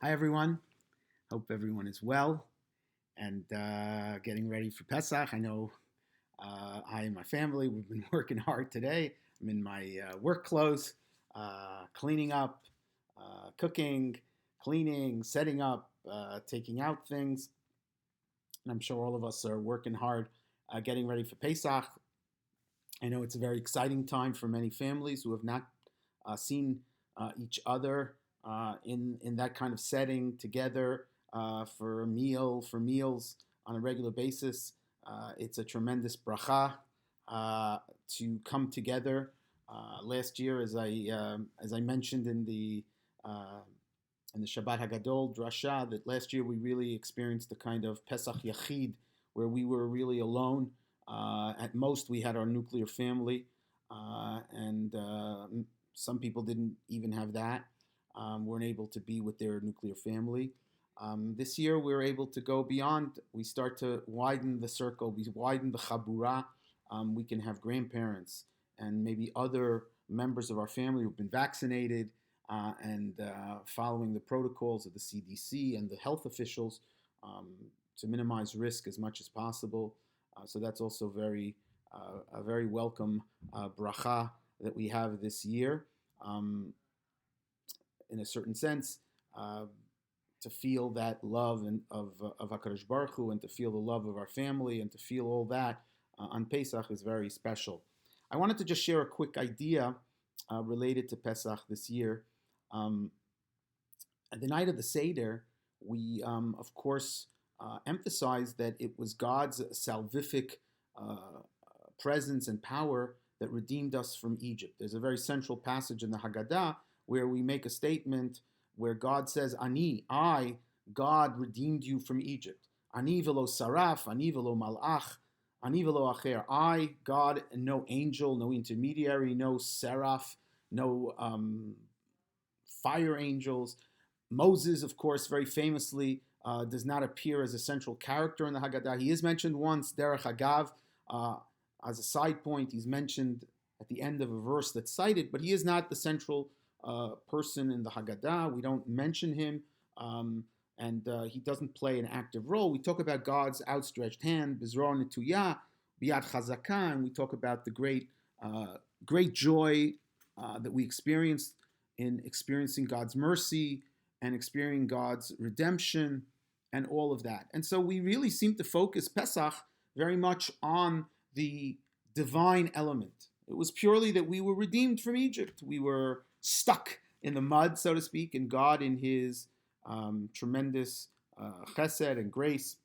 Hi, everyone. Hope everyone is well and getting ready for Pesach. I know I and my family, we've been working hard today. I'm in my work clothes, cleaning up, cooking, cleaning, setting up, taking out things. And I'm sure all of us are working hard getting ready for Pesach. I know it's a very exciting time for many families who have not seen each other in that kind of setting together for a meal, for meals on a regular basis. It's a tremendous bracha to come together. Last year, as I mentioned uh, in the Shabbat Hagadol drasha, that last year we really experienced the kind of Pesach Yachid, where we were really alone. At most, we had our nuclear family, and some people didn't even have that, weren't able to be with their nuclear family. This year, we're able to go beyond. We start to widen the circle, we widen the chabura. We can have grandparents and maybe other members of our family who've been vaccinated and following the protocols of the CDC and the health officials um, to minimize risk as much as possible. So that's also a very welcome bracha that we have this year. Um, in a certain sense, uh, to feel that love of Hakadosh Baruch Hu, and to feel the love of our family, and to feel all that on Pesach is very special. I wanted to just share a quick idea related to Pesach this year. Um, at the night of the Seder, we, of course, emphasized that it was God's salvific presence and power that redeemed us from Egypt. There's a very central passage in the Haggadah where we make a statement where God says, Ani, I, God, redeemed you from Egypt. Ani velo saraf, ani velo malach, ani velo acher. I, God, and no angel, no intermediary, no seraph, no fire angels. Moses, of course, very famously does not appear as a central character in the Haggadah. He is mentioned once, Derech Hagav, as a side point. He's mentioned at the end of a verse that's cited, but he is not the central person in the Haggadah. We don't mention him, and he doesn't play an active role. We talk about God's outstretched hand, Bizro Netuyah, Biad Chazakah, and we talk about the great joy that we experienced in experiencing God's mercy and experiencing God's redemption and all of that. And so we really seem to focus Pesach very much on the divine element. It was purely that we were redeemed from Egypt. We were stuck in the mud, so to speak, and God, in his tremendous chesed and grace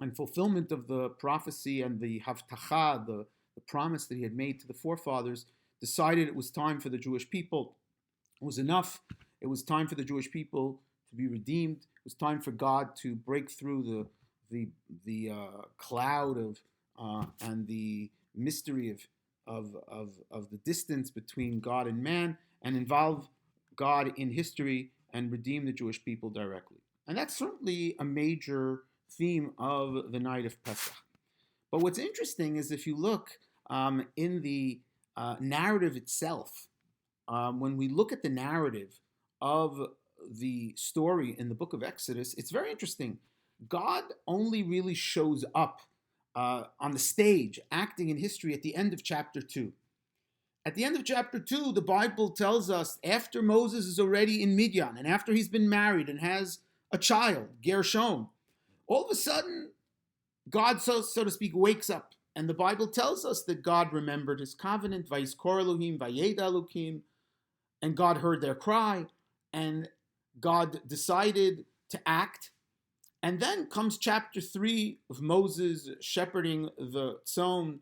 and fulfillment of the prophecy and the havtacha, the promise that he had made to the forefathers, decided it was time for the Jewish people. It was enough. It was time for the Jewish people to be redeemed. It was time for God to break through the cloud of and the mystery of the distance between God and man, and involve God in history and redeem the Jewish people directly. And that's certainly a major theme of the night of Pesach. But what's interesting is if you look in the narrative itself, when we look at the narrative of the story in the book of Exodus, it's very interesting. God only really shows up on the stage, acting in history, at the end of chapter 2. At the end of chapter 2, the Bible tells us after Moses is already in Midian and after he's been married and has a child, Gershom, all of a sudden, God, so to speak, wakes up. And the Bible tells us that God remembered his covenant, Vayizkor Elohim, Vayeda Elohim, and God heard their cry, and God decided to act. And then comes chapter 3 of Moses shepherding the tzon,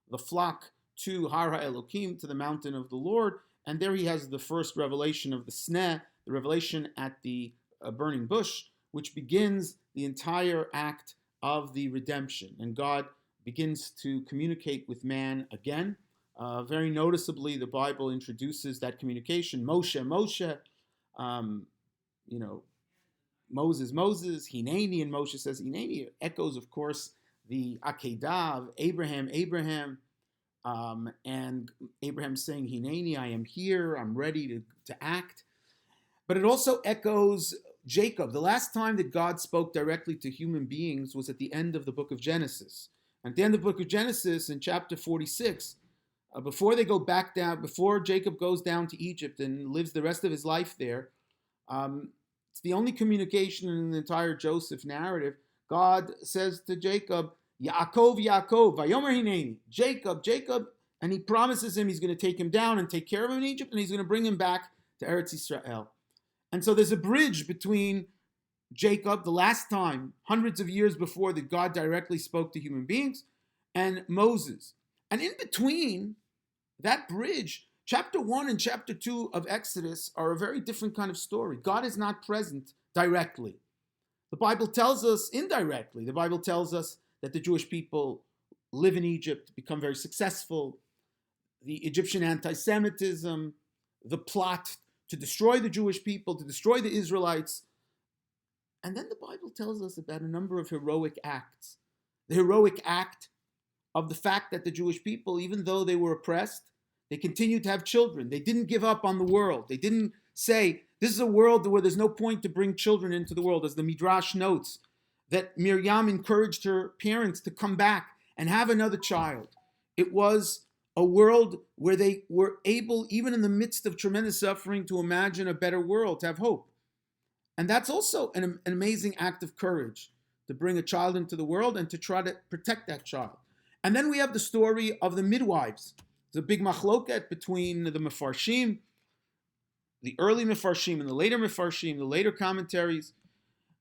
the flock, to Har HaElohim, to the mountain of the Lord. And there he has the first revelation of the sneh, the revelation at the burning bush, which begins the entire act of the redemption. And God begins to communicate with man again. Very noticeably, the Bible introduces that communication. Moshe, Moshe, um, you know, Moses, Moses, Hineni, and Moshe says Hineni. Echoes, of course, the Akedah of Abraham, Abraham, and Abraham saying, Hineni, I am here, I'm ready to act. But it also echoes Jacob, the last time that God spoke directly to human beings was at the end of the book of Genesis. At the end of the book of Genesis, in chapter 46, before they go back down, before Jacob goes down to Egypt and lives the rest of his life there, it's the only communication in the entire Joseph narrative. God says to Jacob, Yaakov, Yaakov, Vayomer Hineni, Jacob, Jacob, and he promises him he's going to take him down and take care of him in Egypt, and he's going to bring him back to Eretz Yisrael. And so there's a bridge between Jacob, the last time, hundreds of years before, that God directly spoke to human beings, and Moses. And in between that bridge, chapter 1 and chapter 2 of Exodus are a very different kind of story. God is not present directly. The Bible tells us indirectly. The Bible tells us that the Jewish people live in Egypt, become very successful. The Egyptian anti-Semitism, the plot to destroy the Jewish people, to destroy the Israelites. And then the Bible tells us about a number of heroic acts. The heroic act of the fact that the Jewish people, even though they were oppressed, they continued to have children. They didn't give up on the world. They didn't say, this is a world where there's no point to bring children into the world. As the Midrash notes, that Miriam encouraged her parents to come back and have another child. It was a world where they were able, even in the midst of tremendous suffering, to imagine a better world, to have hope. And that's also an amazing act of courage, to bring a child into the world and to try to protect that child. And then we have the story of the midwives. There's a big machloket between the Mefarshim, the early Mefarshim and the later Mefarshim, the later commentaries,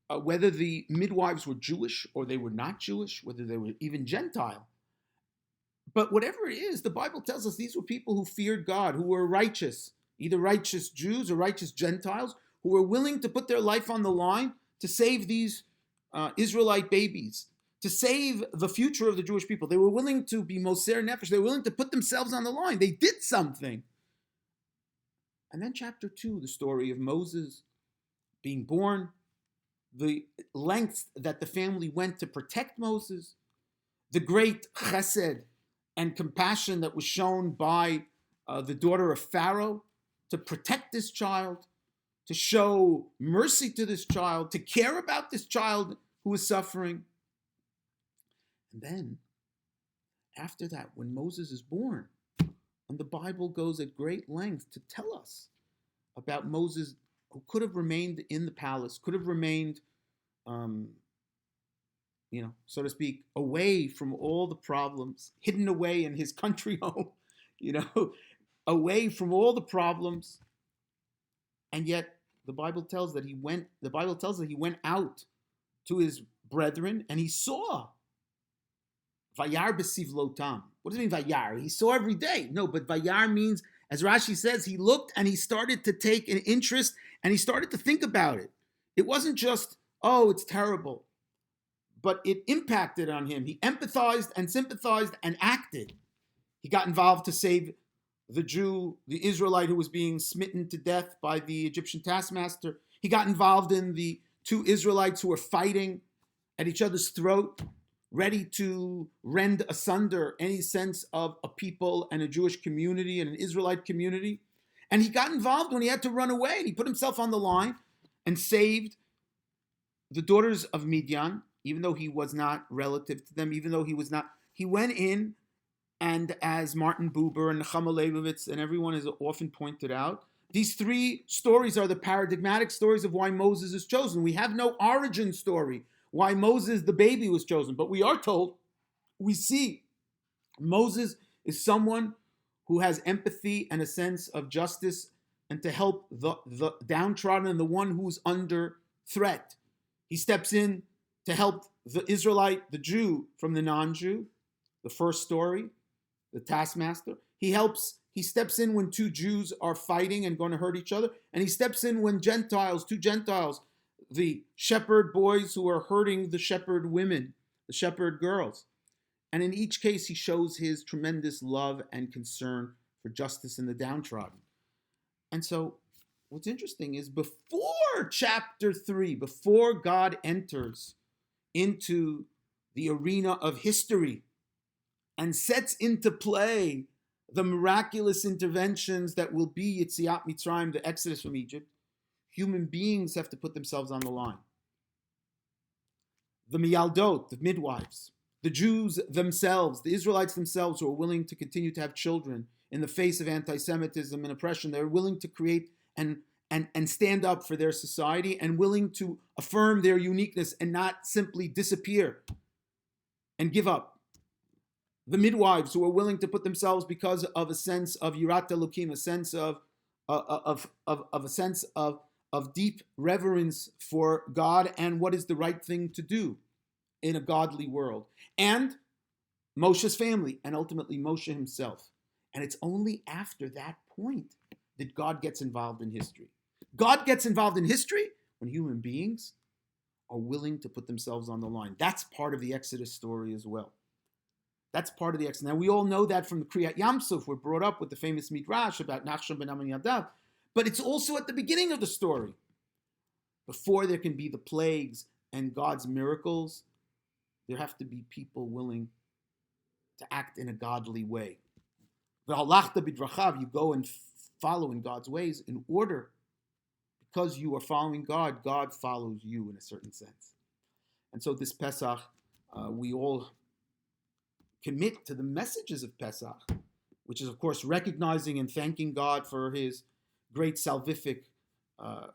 whether the midwives were Jewish or they were not Jewish, whether they were even Gentile. But whatever it is, the Bible tells us these were people who feared God, who were righteous, either righteous Jews or righteous Gentiles, who were willing to put their life on the line to save these Israelite babies, to save the future of the Jewish people. They were willing to be Moser Nefesh. They were willing to put themselves on the line. They did something. And then chapter 2, the story of Moses being born, the lengths that the family went to protect Moses, the great chesed and compassion that was shown by the daughter of Pharaoh to protect this child, to show mercy to this child, to care about this child who is suffering. And then, after that, when Moses is born, and the Bible goes at great length to tell us about Moses, who could have remained in the palace, could have remained, so to speak, away from all the problems, hidden away in his country home, away from all the problems. And yet the Bible tells that he went out to his brethren and he saw. Vayar b'sivlotam. What does it mean, vayar? He saw every day. No, but vayar means, as Rashi says, he looked and he started to take an interest and he started to think about it. It wasn't just, oh, it's terrible, but it impacted on him. He empathized and sympathized and acted. He got involved to save the Jew, the Israelite who was being smitten to death by the Egyptian taskmaster. He got involved in the two Israelites who were fighting at each other's throat, ready to rend asunder any sense of a people and a Jewish community and an Israelite community. And he got involved when he had to run away. And he put himself on the line and saved the daughters of Midian, even though he was not relative to them, even though he went in, and as Martin Buber and Nechama Leibovitz and everyone has often pointed out, these three stories are the paradigmatic stories of why Moses is chosen. We have no origin story why Moses, the baby, was chosen. But we are told, we see Moses is someone who has empathy and a sense of justice and to help the downtrodden and the one who's under threat. He steps in to help the Israelite, the Jew, from the non-Jew, the first story, the taskmaster. He steps in when two Jews are fighting and going to hurt each other. And he steps in when two Gentiles, the shepherd boys who are hurting the shepherd women, the shepherd girls. And in each case, he shows his tremendous love and concern for justice in the downtrodden. And so what's interesting is before chapter 3, before God enters into the arena of history and sets into play the miraculous interventions that will be Yetziat Mitzrayim, the exodus from Egypt, Human beings have to put themselves on the line. The miyaldot, the midwives, the Jews themselves, the Israelites themselves who are willing to continue to have children in the face of anti-Semitism and oppression, they're willing to create and stand up for their society and willing to affirm their uniqueness and not simply disappear and give up. The midwives who are willing to put themselves because of a sense of yirat elokim, a sense of deep reverence for God and what is the right thing to do in a godly world. And Moshe's family, and ultimately Moshe himself. And it's only after that point that God gets involved in history. God gets involved in history when human beings are willing to put themselves on the line. That's part of the Exodus story as well. That's part of the Exodus. Now, we all know that from the Kriyat Yamsuf. We're brought up with the famous Midrash about Nachshon ben Amminadav. But it's also at the beginning of the story. Before there can be the plagues and God's miracles, there have to be people willing to act in a godly way. V'halachta b'drachav, you go and follow in God's ways in order. Because you are following God, God follows you in a certain sense. And so this Pesach, we all commit to the messages of Pesach, which is, of course, recognizing and thanking God for his great salvific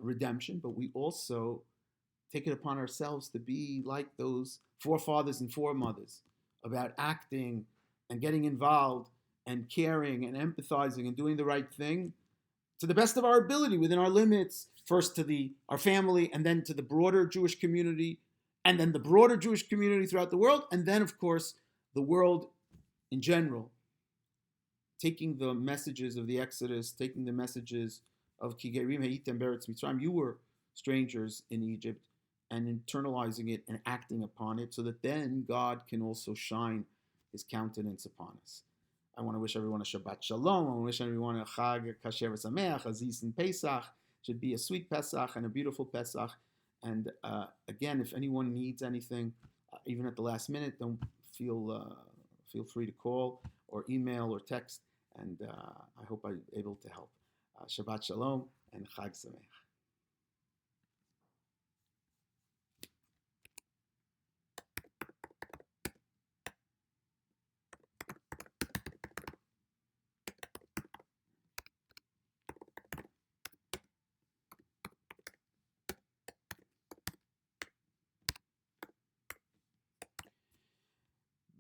redemption, but we also take it upon ourselves to be like those forefathers and foremothers about acting and getting involved and caring and empathizing and doing the right thing to the best of our ability within our limits, first to our family and then to the broader Jewish community and then the broader Jewish community throughout the world, and then, of course, the world in general, taking the messages of the Exodus, taking the messages of Ki Gerim Ha'item Beretz Mitzrayim, you were strangers in Egypt, and internalizing it and acting upon it so that then God can also shine his countenance upon us. I want to wish everyone a Shabbat Shalom. I want to wish everyone a Chag Kasher V'Sameach, Aziz and Pesach. It should be a sweet Pesach and a beautiful Pesach. And again, if anyone needs anything, even at the last minute, don't feel free to call or email or text. And I hope I'm able to help. Shabbat Shalom and Chag Sameach.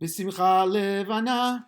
B'simcha levana